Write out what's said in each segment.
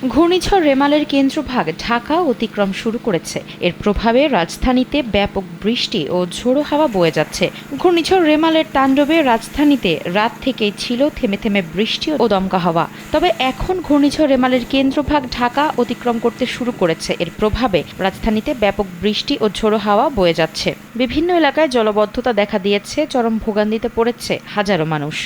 ঘূর্ণিঝড় রেমালের কেন্দ্রভাগ ঢাকা অতিক্রম শুরু করেছে। এর প্রভাবে রাজধানীতে ব্যাপক বৃষ্টি ও ঝোড়ো হাওয়া বয়ে যাচ্ছে। ঘূর্ণিঝড় রেমালের তাণ্ডবে রাজধানীতে রাত থেকেই ছিল থেমে থেমে বৃষ্টি ও দমকা হাওয়া। তবে এখন ঘূর্ণিঝড় রেমালের কেন্দ্রভাগ ঢাকা অতিক্রম করতে শুরু করেছে। এর প্রভাবে রাজধানীতে ব্যাপক বৃষ্টি ও ঝোড়ো হাওয়া বয়ে যাচ্ছে। বিভিন্ন এলাকায় জলাবদ্ধতা দেখা দিয়েছে, চরম ভোগান্তিতে পড়েছে হাজারো মানুষ।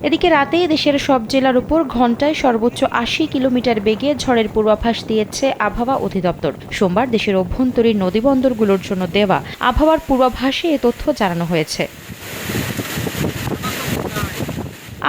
এদিকে রাতেই দেশের সব জেলার উপর ঘণ্টায় সর্বোচ্চ ৮০ কিলোমিটার বেগে ঝড়ের পূর্বাভাস দিয়েছে আবহাওয়া অধিদপ্তর। সোমবার দেশের অভ্যন্তরীণ নদীবন্দরগুলোর জন্য দেওয়া আবহাওয়ার পূর্বাভাসে এ তথ্য জানানো হয়েছে।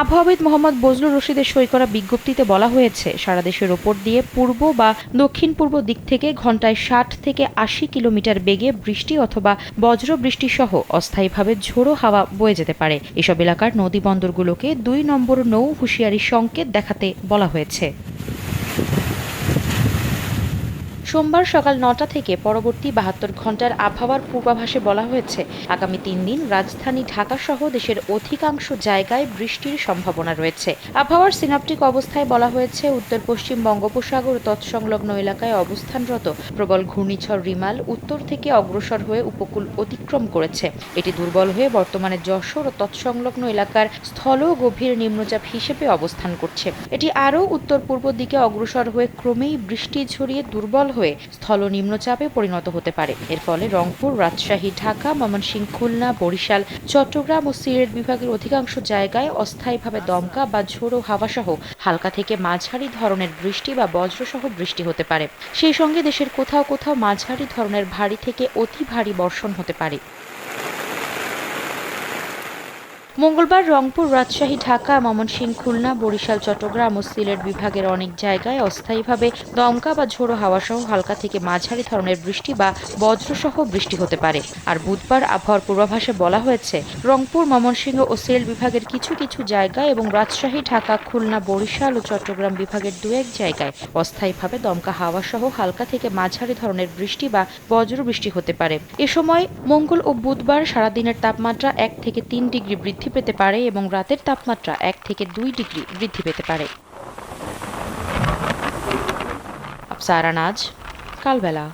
আবহাওয়াবিদ মোহাম্মদ বজলুর রশিদের সই করা বিজ্ঞপ্তিতে বলা হয়েছে, সারা দেশের ওপর দিয়ে পূর্ব বা দক্ষিণ পূর্ব দিক থেকে ঘণ্টায় ৬০ থেকে ৮০ কিলোমিটার বেগে বৃষ্টি অথবা বজ্র বৃষ্টি সহ অস্থায়ীভাবে ঝোড়ো হাওয়া বয়ে যেতে পারে। এসব এলাকার নদী বন্দরগুলোকে ২ নম্বর নৌ হুঁশিয়ারি সংকেত দেখাতে বলা হয়েছে। সোমবার সকাল ৯টা থেকে পরবর্তী ৭২ ঘণ্টার আবহাওয়ার পূর্বাভাসে বলা হয়েছে, আগামী ৩ দিন রাজধানী ঢাকাসহ দেশের অধিকাংশ জায়গায় বৃষ্টির সম্ভাবনা রয়েছে। আবহাওয়ার সিনাপটিক অবস্থায় বলা হয়েছে, উত্তর পশ্চিম বঙ্গোপসাগর ও তৎসংলগ্ন এলাকায় অবস্থানরত প্রবল ঘূর্ণিঝড় রিমাল উত্তর থেকে অগ্রসর হয়ে উপকূল অতিক্রম করেছে। এটি দুর্বল হয়ে বর্তমানে যশোর ও তৎসংলগ্ন এলাকার স্থল গভীর নিম্নচাপ হিসেবে অবস্থান করছে। এটি আরও উত্তর পূর্ব দিকে অগ্রসর হয়ে ক্রমেই বৃষ্টি ছড়িয়ে দুর্বল হয়ে স্থল নিম্নচাপে পরিণত হতে পারে। এর ফলে রংপুর, রাজশাহী, ঢাকা, ময়মনসিংহ, খুলনা, বরিশাল, চট্টগ্রাম ও সিলেট বিভাগের অধিকাংশ জায়গায় অস্থায়ীভাবে দমকা বা ঝোড়ো হাওয়াসহ হালকা থেকে মাঝারি ধরনের বৃষ্টি বা বজ্রসহ বৃষ্টি হতে পারে। সেই সঙ্গে দেশের কোথাও কোথাও মাঝারি ধরনের ভারী থেকে অতি ভারী বর্ষণ হতে পারে। মঙ্গলবার রংপুর, রাজশাহী, ঢাকা, ময়মনসিংহ, খুলনা, বরিশাল, চট্টগ্রাম ও সিলেট বিভাগের অনেক জায়গায় অস্থায়ীভাবে দমকা বা ঝোড়ো হাওয়াসহ হালকা থেকে মাঝারি ধরনের বৃষ্টি বা বজ্রসহ বৃষ্টি হতে পারে। আর বুধবার আবহাওয়ার পূর্বাভাসে বলা হয়েছে, রংপুর, ময়মনসিংহ ও সিলেট বিভাগের কিছু কিছু জায়গায় এবং রাজশাহী, ঢাকা, খুলনা, বরিশাল ও চট্টগ্রাম বিভাগের ২-১ জায়গায় অস্থায়ীভাবে দমকা হাওয়াসহ হালকা থেকে মাঝারি ধরনের বৃষ্টি বা বজ্র বৃষ্টি হতে পারে। এ সময় মঙ্গল ও বুধবার সারাদিনের তাপমাত্রা ১ থেকে ৩ ডিগ্রি বৃদ্ধি পেতে পারে এবং রাতের তাপমাত্রা ১ থেকে ২ ডিগ্রি বৃদ্ধি পেতে পারে। আফসারা নাজ, কালবেলা।